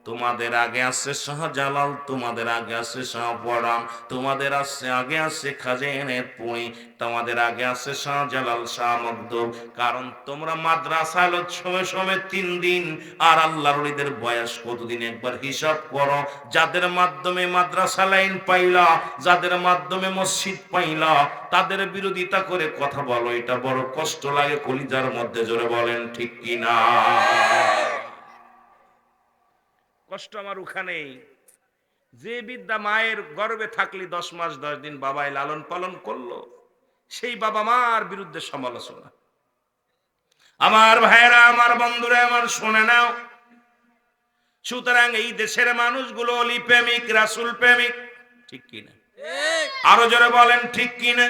তোমাদের আগে আছে শাহজালাল, তোমাদের আগে আছে শাহপরাণ, তোমাদের আগে আছে খাজেনের পুঁই, তোমাদের আগে আছে শাহজালাল, শাহ মখদুম। কারণ তোমরা মাদ্রাসা হলো সময় সময় 3 দিন, আর আল্লাহর ওলিদের বয়স কতদিন একবার হিসাব করো। যাদের মাধ্যমে মাদ্রাসা লাইন পাইলা, যাদের মাধ্যমে মসজিদ পাইলা, তাদের বিরোধিতা করে কথা বলো, এটা বড় কষ্ট লাগে কলিজার মধ্যে। জোরে বলেন ঠিক কিনা? কষ্ট আমার ওখানেই, যে বিদ্যা মায়ের গর্ভে থাকলে 10 মাস 10 দিন বাবাই লালন পালন করলো, সেই বাবা মার বিরুদ্ধে সমালোচনা। আমার ভাইয়েরা, আমার বন্ধুরা, আমার শুনে নাও। সুতরাং এই দেশের মানুষগুলো অলি প্রেমিক, রাসূল প্রেমিক, ঠিক কিনা? আরো জোরে বলেন ঠিক কিনা?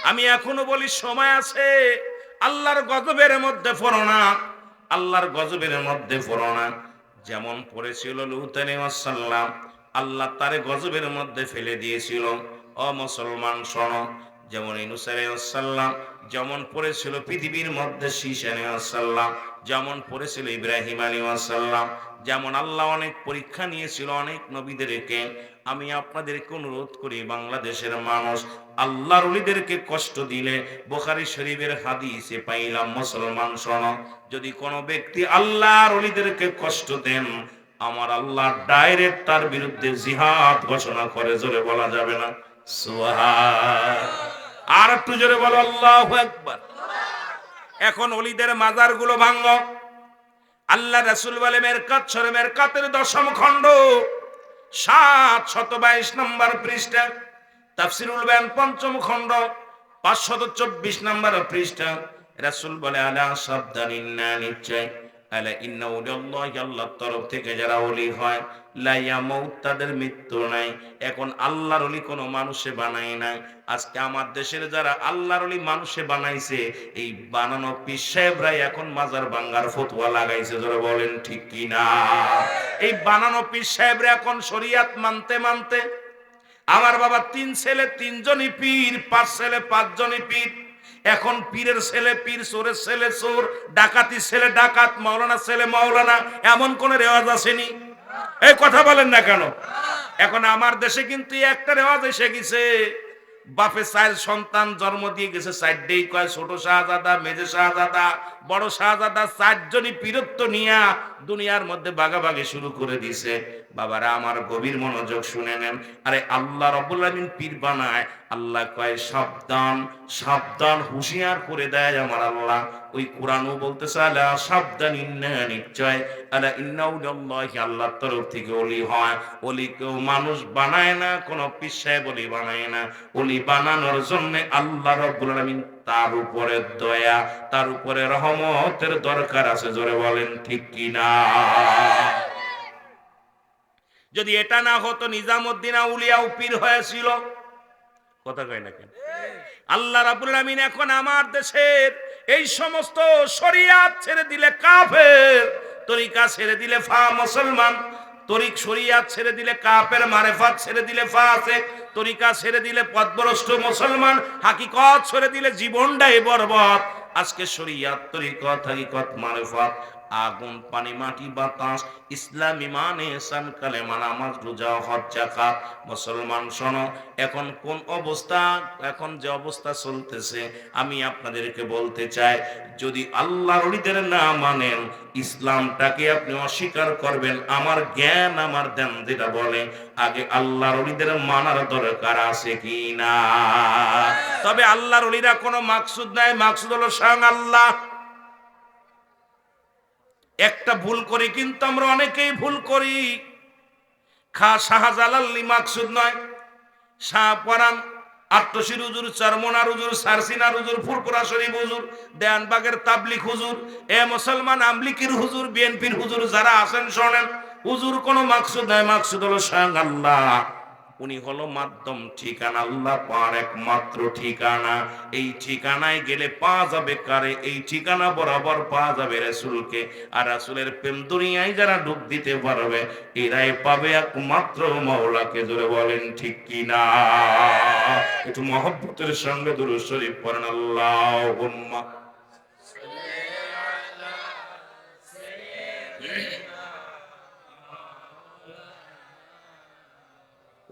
আমি এখনো বলি সময় আছে, আল্লাহর গজবের মধ্যে পড়ো না, আল্লাহর গজবের মধ্যে পড়ো না। যেমন পড়েছিল লূত আলাইহিস সালাম, আল্লাহ তারে গজবের মধ্যে ফেলে দিয়েছিল। ও মুসলমান শোনো, যেমন ইউনূস আলাইহিস সালাম, যেমন পড়েছিল পৃথিবীর মধ্যে শীষ আলাইহিস সালাম, যেমন পড়েছিল ইব্রাহিম আলাইহিস সালাম, যেমন আল্লাহ অনেক পরীক্ষা নিয়েছিল অনেক নবীদেরকে। আমি আপনাদেরকে অনুরোধ করি, বাংলাদেশের মানুষ আল্লাহর ওলিদেরকে কষ্ট দিলে, বুখারী শরীফের হাদিসে পাইলাম, মুসলমান শোনো, যদি কোনো ব্যক্তি আল্লাহর ওলিদেরকে কষ্ট দেন, আমার আল্লাহ ডাইরেক্ট তার বিরুদ্ধে জিহাদ ঘোষণা করে। জোরে বলা যাবে না সুবহান? আর একটু জোরে বলো আল্লাহু আকবার। এখন ওলিদের মাজার গুলো ভাঙো। আল্লাহ রাসূল বলে মেরকাত সূরা মেরকাতের 10ম খণ্ড 722 নম্বর পৃষ্ঠা, তাফসীরুল বায়ান 5ম খণ্ড 524 নম্বর পৃষ্ঠা, রাসূল বলে আলা সাবধানিন্না, নিশ্চয় আলা ইন্না ওয়ালিল্লাহি, আল্লাহর তরফ থেকে যারা ওলি হয়, লা ইয়ামুত, তাদের মৃত্যু নাই। এখন আল্লাহর ওলি কোনো মানুষে বানায় নাই। আজকে আমার দেশের যারা আল্লাহর ওলি মানুষে বানাইছে, এই বানানো পীর সাহেবরাই এখন মাজার ভাঙার ফতোয়া লাগাইছে। জোরে বলেন ঠিক কিনা? এই বানানো পীর সাহেবরা এখন শরীয়ত মানতে মানতে, আমার বাবা 3 ছেলে 3 জনই পীর, 5 ছেলে 5 জনই পীর। এখন পীরের ছেলে পীর, চোরের ছেলে চোর, ডাকাতি ছেলে ডাকাত, মাওলানা ছেলে মাওলানা, এমন কোন রেওয়াজ আসেনি? এই কথা বলেন না কেন? এখন আমার দেশে কিন্তু একটা রেওয়াজ এসে গেছে, বাপে 4 সন্তান জন্ম দিয়ে গেছে, 4টেই কয় ছোট শাহজাদা, মেজে শাহজাদা, বড় শাহজাদা, 4 জনই পীরত্ব নিয়া দুনিয়ার মধ্যে ভাগাভাগি শুরু করে দিছে। বাবারা আমার গভীর মনোযোগ শুনে নেন। আরে আল্লাহ রাব্বুল আলামিন পীর বানায়, আল্লাহ কয় সাবধান সাবধান, হুঁশিয়ার করে দেয় আমার আল্লাহ। ওই কোরআনও বলতেছে আলা সাবধান, ইন্না, নিশ্চয়, আলা ইন্না উলিল্লাহি, আল্লাহর তরফ থেকে ওলি হয়। ওলি কেউ মানুষ বানায় না, কোন পীর সাহেব ওলি বানায় না। ওলি বানানোর জন্য আল্লাহ রাব্বুল আলামিন তার উপরে দয়া, তার উপরে রহমতের দরকার আছে। জোরে বলেন ঠিক কিনা? যদি এটা না হতো, নিজামউদ্দিন আউলিয়া পীর হয়েছিল। কথা কয় না কেন? আল্লাহ রাব্বুল আলামিন এখন আমার দেশের এই সমস্ত শরিয়াত ছেড়ে দিলে কাফের, তরিকা ছেড়ে দিলে মুসলমান, তরিক শরিয়াত ছেড়ে দিলে কাফের, মারেফাত ছেড়ে দিলে ফাসিক, তরিকা ছেড়ে দিলে পথভ্রষ্ট মুসলমান, হাকিকত ছেড়ে দিলে জীবনটাই বরবাদ। আজকে শরিয়াত, তরিকত, হাকিকত, মারেফাত, আগুন, পানি, মাটি, বাতাস, ইসলাম, ঈমান, ইহসান, কালেমা, নামাজ, রোজা, হজ, যাকাত। মুসলমান শোনো, এখন কোন অবস্থা, এখন যে অবস্থা চলতেছে, আমি আপনাদেরকে বলতে চাই, যদি আল্লাহর ওলিদের না মানেন, ইসলামটাকে আপনি অস্বীকার করবেন। আমার জ্ঞান, আমার ধ্যান যেটা বলে, আগে আল্লাহর ওলিদের মানার দরকার আছে কি না? তবে আল্লাহর ওলিরা কোনো মাকসুদ নাই, মাকসুদ হলো স্বয়ং আল্লাহ। একটা ভুল করি কিন্তু আমরা অনেকেই ভুল করি। শাহজালালি মাকসুদ নয়, শাহপরাণ, আট্টশির হুজুর, চরমনার হুজুর, সারসিনার হুজুর, ফুরফুরা শরীফ হুজুর, দেয়ানবাগের তাবলিগ হুজুর, এ মুসলমান আমলিকির হুজুর, বিএনপির হুজুর যারা আছেন শোনেন, হুজুর কোনো মাকসুদ নাই, মাকসুদ হলো স্বয়ং আল্লাহ। উনি হলো মাধ্যম ঠিকানা, আল্লাহ পার একমাত্র ঠিকানা। এই ঠিকানায় গেলে পাওয়া যাবে কারে? এই ঠিকানা বরাবর পাওয়া যাবে রাসূলকে। আর রাসূলের প্রেম দুনিয়ায় যারা ডুব দিতে পারবে, এরাই পাবে একমাত্র মাওলাকে। জোরে বলেন ঠিক কিনা? একটু মহব্বতের সঙ্গে দুরূদ শরীফ পড়েন, আল্লাহুম্মা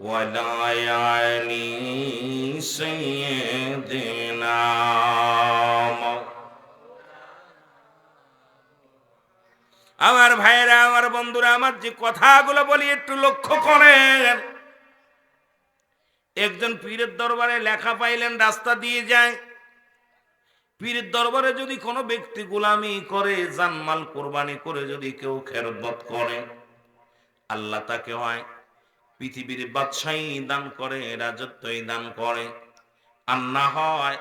وعلى آل سيدنا। আমার ভাইয়েরা, আমার বন্ধুরা, আমার যে কথাগুলো বলি একটু লক্ষ্য করেন। একজন পীরের দরবারে লেখা পাইলেন, রাস্তা দিয়ে যায়। পীরের দরবারে যদি কোনো ব্যক্তি গোলামি করে, জানমাল কোরবানি করে যদি কেউ খেরবত করে, আল্লাহ তাকে হয় পৃথিবীর বাদশাহী দান করে, রাজত্বই দান করে, আর না হয়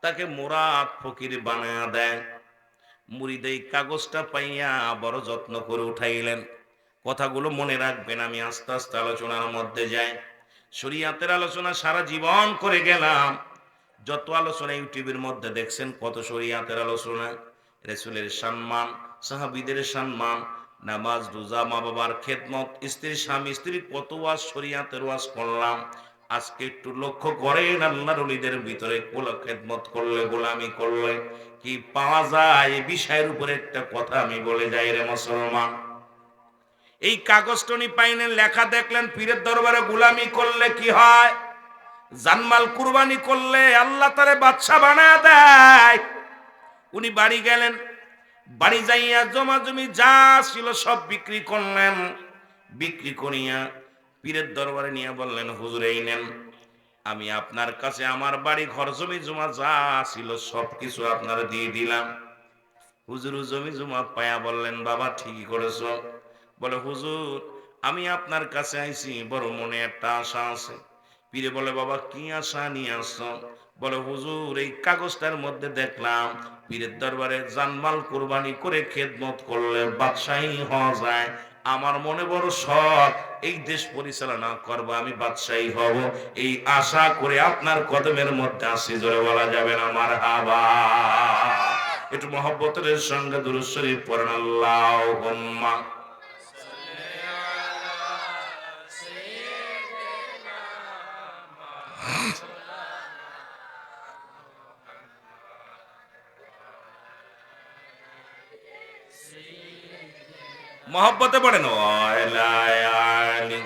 তাকে মুরাদ ফকির বানায়া দেয়। মুরিদ এই কাগজটা পাইয়া বড় যত্ন করে উঠাইলেন। কথাগুলো মনে রাখবেন, আমি আস্তে আস্তে আলোচনার মধ্যে যাই। শরীয়তের আলোচনা সারা জীবন করে গেলাম। যত আলোচনা ইউটিউবের মধ্যে দেখছেন, কত শরীয়তের আলোচনা, রাসূলের সম্মান, সাহাবীদের সম্মান, নামাজ, রোজা, মা বাবার খেদমত, স্ত্রী স্বামী স্ত্রীর কত ওয়াজ, শরীয়তের ওয়াজ করলাম। আজকে একটু লক্ষ্য করেন, আল্লাহর ওলিদের ভিতরে কোলা খেদমত করলে, গোলামি করলে কি পাওয়া যায়, এই বিষয়ের উপরে একটা কথা আমি বলে যাই রে মুসলমান। এই কাগজটনি পাইলেন, লেখা দেখলেন, পীরের দরবারে গোলামি করলে কি হয়, জানমাল কুরবানি করলে আল্লাহ তারে বাদশা বানায় দেয়। উনি বাড়ি গেলেন, বাড়ি যাইয়া জমা জমি যা ছিল সব বিক্রি করলেন। বিক্রি করিয়া পীরের দরবারে নিয়ে বললেন, হুজুর এই নেন, আমি আপনার কাছে আমার বাড়ি ঘর জমি জমা যা ছিল সব কিছু আপনারা দিয়ে দিলাম। হুজুর জমি জমা পায়া বললেন, বাবা ঠিকই করেছো। বলে, হুজুর আমি আপনার কাছে আইছি, বড় মনে একটা আশা আছে। পীরে বলে, বাবা কি আশা নিয়ে আসছো? বলে, হুজুর এই কাগজটার মধ্যে দেখলাম পীরের দরবারে জানমাল কুরবানি করে খেদমত করলে বাদশাহী হওয়া যায়। আমার মনে বড় শখ, এই দেশ পরিচালনা করব, আমি বাদশাহী হব। এই আশা করে আপনার কদমের মধ্যে আসি। জোরে বলা যাবে না মারহাবা? একটু মহব্বতের সঙ্গে দুরূদ শরীফ পড়েন, আল্লাহুম্মা। মহব্বতে পড়েন, ওয়ালা আলি।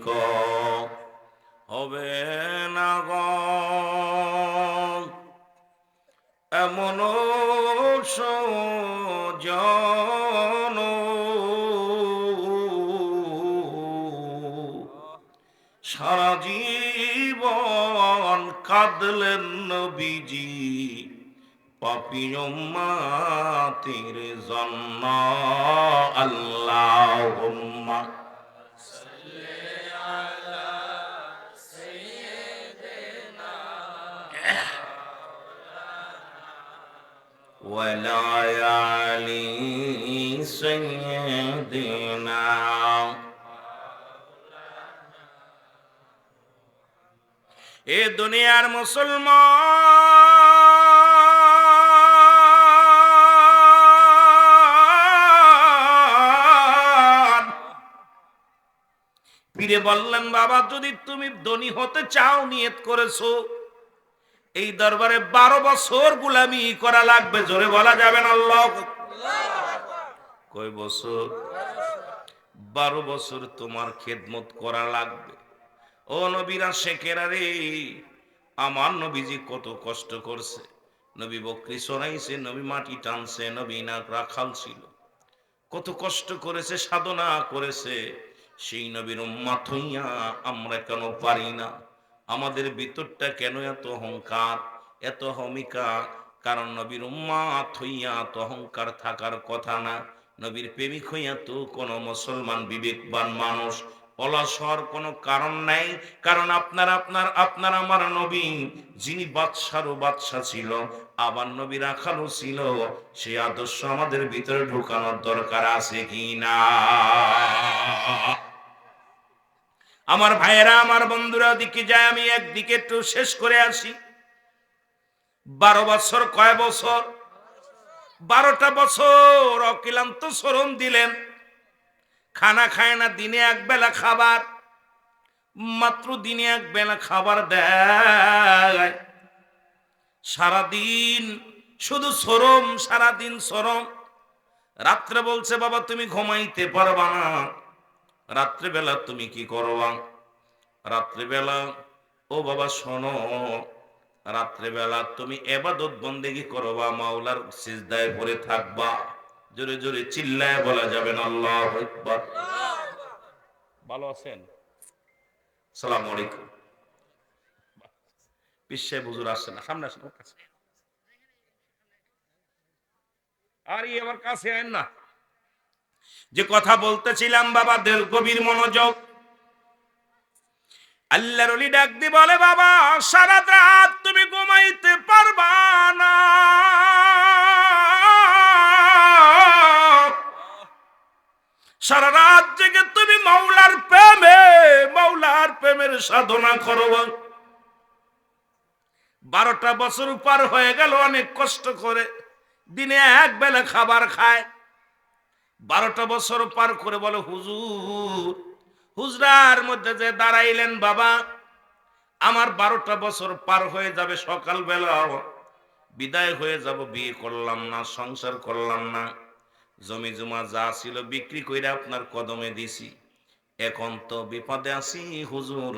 ক হবে না গো এমন সজন, সারা জীবন কাঁদলেন নবীজি পাপী উম্মতের জন্য। আল্লাহুম্মা ওয়ালা আলি সাইয়্যিদিনা। এ দুনিয়ার মুসলমান, পীরে বললেন, বাবা যদি তুমি ধনী হতে চাও, নিয়ত করেছো এই দরবারে 12 বছর গোলামি করা লাগবে। জোরে বলা যাবে না আল্লাহ? কয় বছর? 12 বছর তোমার খেদমত করা লাগবে। ও নবীরা শেখেরা রে, আমার নবীজি কত কষ্ট করছে। নবী বকরি চড়াইছে, নবী মাটি টানছে, নবী না রাখাল ছিল, কত কষ্ট করেছে, সাধনা করেছে। সেই নবীর উম্মত হইয়া আমরা কেন পারি না? আমাদের ভিতরটা কেন এত অহংকার, এত হমিকা? কারণ নবীর উম্মত হইয়া তো অহংকার থাকার কথা না। নবীর প্রেমিক হইয়া তো কোনো মুসলমান বিবেকবান মানুষ অলস হওয়ার কোনো কারণ নাই। কারণ আপনার আমার নবী, যিনি বাদশারও বাদশা ছিল, আবার নবী রাখালও ছিল, সেই আদর্শ আমাদের ভিতরে ঢুকানোর দরকার আছে কি না? আমার ভাইয়েরা, আমার বন্ধুরা, দিকে যায়, আমি একদিকে একটু শেষ করে আসি। 12 বছর কয় বছর? 12টা বছর অক্লান্ত শ্রম দিলেন। খানা খায় না, দিনে এক বেলা খাবার, মাত্র দিনে এক বেলা খাবার দেয়। সারাদিন শুধু শ্রম, সারাদিন শ্রম। রাত্রে বলছে বাবা তুমি ঘুমাইতে পারবা না, রাত্রিবেলা তুমি কি করবা? রাত্রিবেলা, ও বাবা শোনো, রাত্রিবেলা তুমি ইবাদত বন্দেগী করবা, মাওলার সিজদায় পড়ে থাকবা। জোরে জোরে চিল্লায় বলা যাবে না আল্লাহু আকবার। ভালো আছেন? আসসালামু আলাইকুম। পিছে হুজুর আসছে না, সামনে আসেন। আর আমার কাছে আইন না। যে কথা বলতেছিলাম বাবা, দের গভীর মনোযোগ। আল্লাহর ওলি ডাক দি বলে বাবা সারা রাত তুমি ঘুমাইতে পারবা না, সারা রাত জেগে তুমি মাওলার প্রেমের সাধনা করবা। 12টা বছর পার হয়ে গেল অনেক কষ্ট করে, দিনে এক বেলা খাবার খায়। 12টা বছর পার করে বলে হুজুর, হুজরার মধ্যে যে দাঁড়াইলেন বাবা, আমার 12টা বছর পার হয়ে যাবে, সকালবেলা বিদায় হয়ে যাব, বিয়ে করলাম না, সংসার করলাম না, জমি জমা যা ছিল বিক্রি করে আপনার কদমে দিছি, এখন তো বিপদে আছি হুজুর,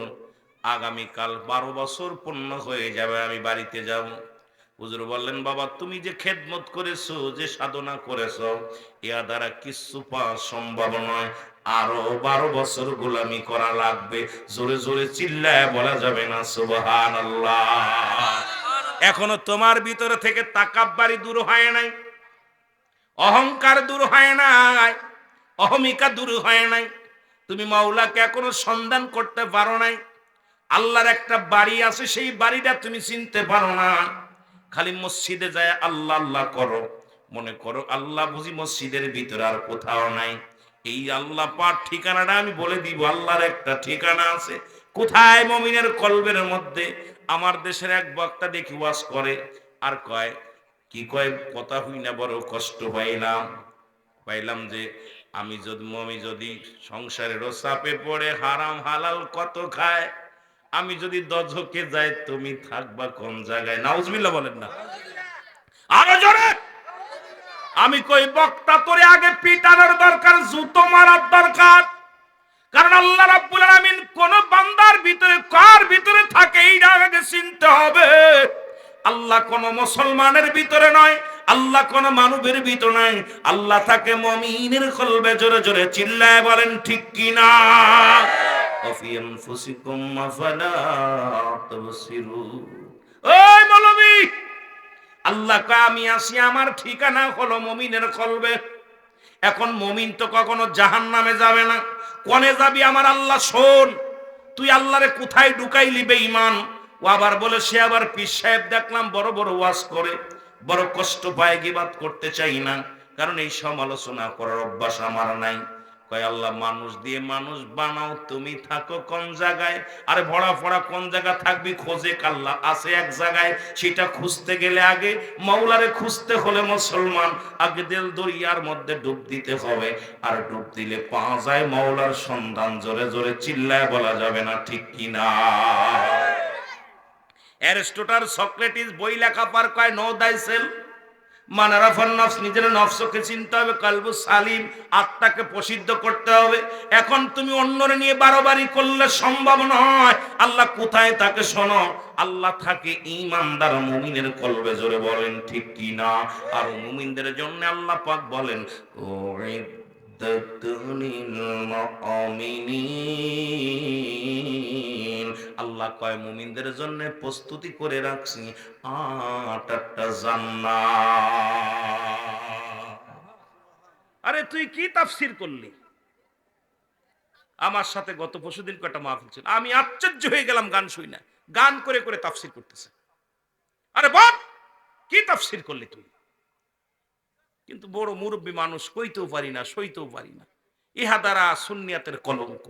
আগামীকাল 12 বছর পূর্ণ হয়ে যাবে, আমি বাড়িতে যাব। হুজুর বললেন বাবা তুমি যে খেদমত করেছো, যে সাধনা করেছো, ইয়া দ্বারা কিছু পাওয়া সম্ভব নয়, আরো 12 বছর গোলামি করা লাগবে। জোরে জোরে চিল্লায় বলা যাবে না সুবহানাল্লাহ। এখনো তোমার ভিতরে থেকে তাকাব্বারি দূর হয় নাই, অহংকার দূর হয় নাই, অহমিকা দূর হয় নাই, তুমি মাওলাকে এখনো সন্ধান করতে পারো নাই। আল্লাহর একটা বাড়ি আছে, সেই বাড়িটা তুমি চিনতে পারো না। খালি মসজিদে যায় আল্লাহ আল্লাহ করো, মনে করো আল্লাহ বুঝি মসজিদের ভিতরে, আর কোথাও নাই। এই আল্লাহ পাক ঠিকানাটা আমি বলে দিব, আল্লাহর একটা ঠিকানা আছে। কোথায়? মুমিনের কলবের মধ্যে। আমার দেশের এক বক্তা দেখি ওয়াজ করে, আর কয় কি কয়, কথা হই না বড় কষ্ট পাইলাম যে আমি যদি সংসারেরও চাপে পড়ে হারাম হালাল কত খায়, আমি যদি দজকে যাই তুমি থাকবা কোন জায়গায়? নাউজুবিল্লাহ বলেন না, আরো জোরে। আমি কই বক্তা তোরে আগে পিটানোর দরকার, জুতো মারার দরকার। কারণ আল্লাহ রাব্বুল আলামিন কোন বান্দার ভিতরে কার ভিতরে থাকে এইটা আগে চিনতে হবে। আল্লাহ কোন মুসলমানের ভিতরে নয়, আল্লাহ কোন মানবের ভিতরে নয়, আল্লাহ থাকে মুমিনের কলবে। জোরে জোরে চিল্লায় বলেন ঠিক কি না? ওফি আনফুসিকুম আফালা তুবসিরুন। ওই মৌলবী, আল্লাহ কয় আমি আসি, আমার ঠিকানা হলো মুমিনের কলবে। এখন মুমিন তো কখনো জাহান্নামে যাবে না, কোনে যাবি আমার আল্লাহ শোন। তুই আল্লাহরে কোথায় ঢুকাইলি বেঈমান? ও আবার বলে, সে আবার পীর সাহেব দেখলাম বড় বড় ওয়াজ করে, বড় কষ্ট পায়, গিবাত করতে চাই না, কারণ এই সমালোচনা করার অভ্যাস আমার নাই। কয় আল্লাহ মানুষ দিয়ে মানুষ বানাও, তুমি থাকো কোন জায়গায়? আরে ভরা ফড়া কোন জায়গা থাকবি? খোঁজে কাল্লা আছে এক জায়গায়, সেটা খুঁজতে গেলে আগে মাওলারে খুঁজতে হলে মুসলমান আগে দিল দরিয়ার মধ্যে ডুব দিতে হবে, আর ডুব দিলে পাওয়া যায় মাওলার সন্ধান। জোরে জোরে চিল্লায় বলা যাবে না ঠিক কিনা? অ্যারিস্টটল সক্রেটিস বই লেখা পার কয় নো দাই সেলফ, মানারাফান নফস, নিজের নফসকে চিনতে হবে, কালবু সালিম, আত্মাকে প্রসিদ্ধ করতে হবে। এখন তুমি অন্যরে নিয়ে বারবারই করলে সম্ভব নয়। আল্লাহ কোথায় থাকে শোনো, আল্লাহ থাকে ঈমানদার মুমিনের কলবে। জোরে বলেন ঠিক কি না? আর মুমিনদের জন্য আল্লাহ পাক বলেন আল্লাহ কয় মুমিনদের জন্য প্রস্তুতি করে রাখছি 8টা জান্নাত। আরে তুই কি তাফসীর করলি? আমার সাথে গত পরশুদিন কয়টা মাহফিল ছিল, আমি আশ্চর্য হয়ে গেলাম গান শুই না, গান করে করে তাফসীর করতেছে। আরে বল কি তাফসীর করলি তুই? কিন্তু বড় মুরব্বী মানুষ, কইতেও পারি না, সইতেও পারি না। ইহা দ্বারা সুন্নিয়াতের কলঙ্ক।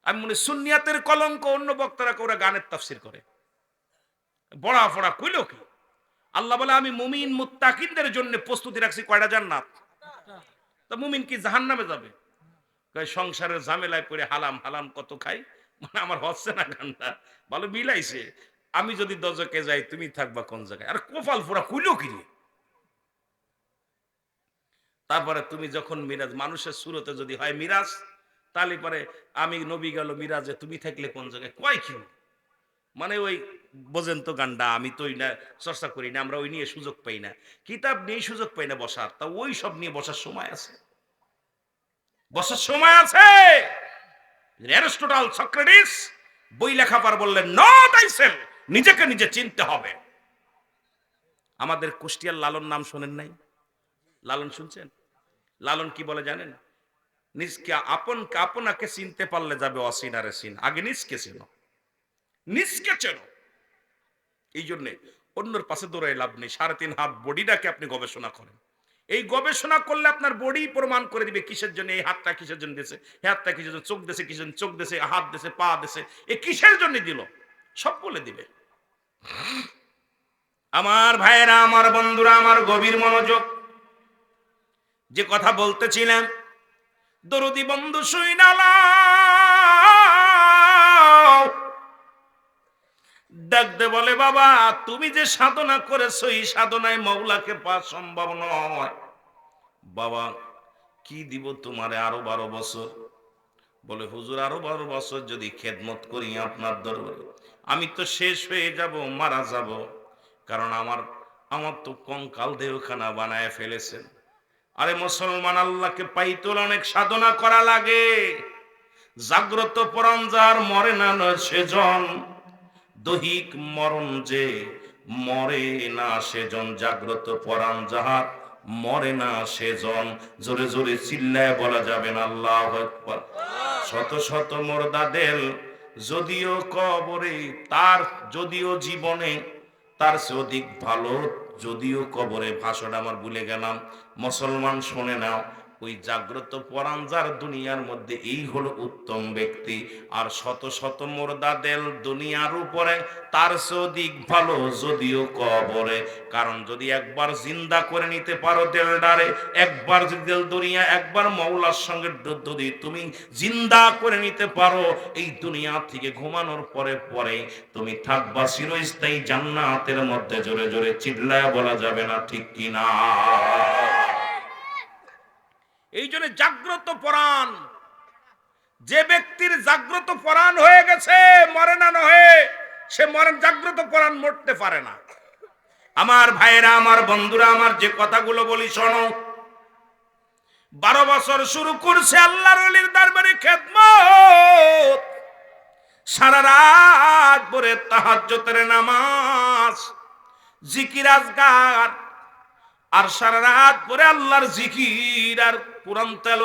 আমি মনে সুন্নিয়াতের কলঙ্ক, অন্য বক্তারা ওরা গানের তাফসীর করে, বড়া ফড়া কইল কি? আল্লাহ বলে আমি মুমিন মুত্তাকিনদের জন্য প্রস্তুতি রাখছি কয়টা জান্নাত। তা মুমিন কি জাহান্নামে যাবে? কয় সংসারের ঝামেলায় পড়ে হালাম হালাম কত খাই, মানে আমার হচ্ছে না গানটা ভালো মিলাইছে। আমি যদি দজকে যাই তুমি থাকবা কোন জায়গায়? আর কপাল পুরা কইলো কি রে? তারপরে তুমি যখন মিরাজ, মানুষের সুরতে যদি হয় মিরাজ, তাহলে পরে আমি নবী গেল মিরাজে, তুমি থাকলে কোন জায়গায়? কয় কি? মানে ওই বোঝেন তো গান্ডা, আমি তো ওই না চর্চা করি না, আমরা ওই নিয়ে সুযোগ পাই না, কিতাব নিয়ে সুযোগ পাই না বসার, তা ওই সব নিয়ে বসার সময় আছে? বসার সময় আছে? অ্যারিস্টটল, সক্রেটিস বই লেখা পার বললেন নো থাইসেলফ, নিজেকে নিজে চিনতে হবে। আমাদের কুষ্টিয়ার লালন নাম শোনেন নাই? লালন শুনছেন? লালন কি বলে জানেন? নিজকে আপনাকে চিনতে পারলে যাবে অচিনারে চিন, আগে নিজকে চেনো, নিজকে চেনো। এই জন্যে অন্যের পাশে দৌড়ায় লাভ নেই। 3.5 হাত বডিটাকে আপনি গবেষণা করেন। এই গবেষণা করলে আপনার বডি প্রমাণ করে দিবে কিসের জন্য এই হাতটা, কিসের জন্য দিয়েছে হাতটা, কিসের জন্য চোখ দিয়েছে, কিসের জন্য চোখ দিয়েছে, হাত দিয়েছে, পা দিয়েছে, এ কিসের জন্য দিল, সব বলে দিবে। আমার ভাইয়েরা, আমার বন্ধুরা, আমার গভীর মনোযোগ, যে কথা বলতেছিলাম, দরদি বন্ধু শুইনালা ডাক দে বলে, বাবা তুমি যে সাধনা করেছো এই সাধনায় মওলাকে পাওয়া সম্ভব নয়। বাবা কি দিব তোমারে? আরো 12 বছর। বলে হুজুর আরো 12 বছর যদি খেদমত করি আপনার দরবারে, আমি তো শেষ হয়ে যাব, মারা যাব, কারণ আমার তো কঙ্কাল দেহখানা বানায় ফেলেছেন। আরে মুসলমান, আল্লাহকে পাইতে অনেক সাধনা করা লাগে। জাগ্রত পরাণ যার মরে না সেজন, দৈহিক মরণ যে মরে না সেজন, জাগ্রত পরাণ যাহার মরে না সেজন। জোরে জোরে চিল্লায় বলা যাবে না আল্লাহু আকবার। শত শত মুর্দাদের যদিও কবরে, তার যদিও জীবনে তার চেয়ে অধিক ভালো, যদিও কবরে। ভাষণটা আমার ভুলে গেলাম, মুসলমান শুনে নাও। ওই জাগ্রত পরাণ যার দুনিয়ার মধ্যে, এই হলো উত্তম ব্যক্তি। আর শত শত মুর্দাদের দুনিয়ার উপরে তার চেয়ে অধিক ভালো, যদিও কবরে। কারণ যদি একবার জিন্দা করে নিতে পারো দেলডারে, একবার যদি দেল দুনিয়া, একবার মওলার সঙ্গে যদি তুমি জিন্দা করে নিতে পারো, এই দুনিয়া থেকে ঘুমানোর পরে পরে তুমি থাকবা চিরস্থায়ী জান্নাতের মধ্যে। জোরে জোরে চিল্লায় বলা যাবে না ঠিক কিনা? এই জন্য জাগ্রত পরাণ, যে ব্যক্তির জাগ্রত পরাণ হয়ে গেছে, মরে না নহে, সে মরে, জাগ্রত পরাণ মরতে পারে না। আমার ভাইয়েরা, আমার বন্ধুরা, আমার যে কথাগুলো বলি শোনো। 12 বছর শুরু করছে আল্লাহর ওলির দরবারে খেদমত, সারা রাত ভরে তাহাজ্জুদের নামাজ, জিকির আজকার, আর সারা রাত ভরে আল্লাহর জিকির আর কুরআন তেলাওয়াত।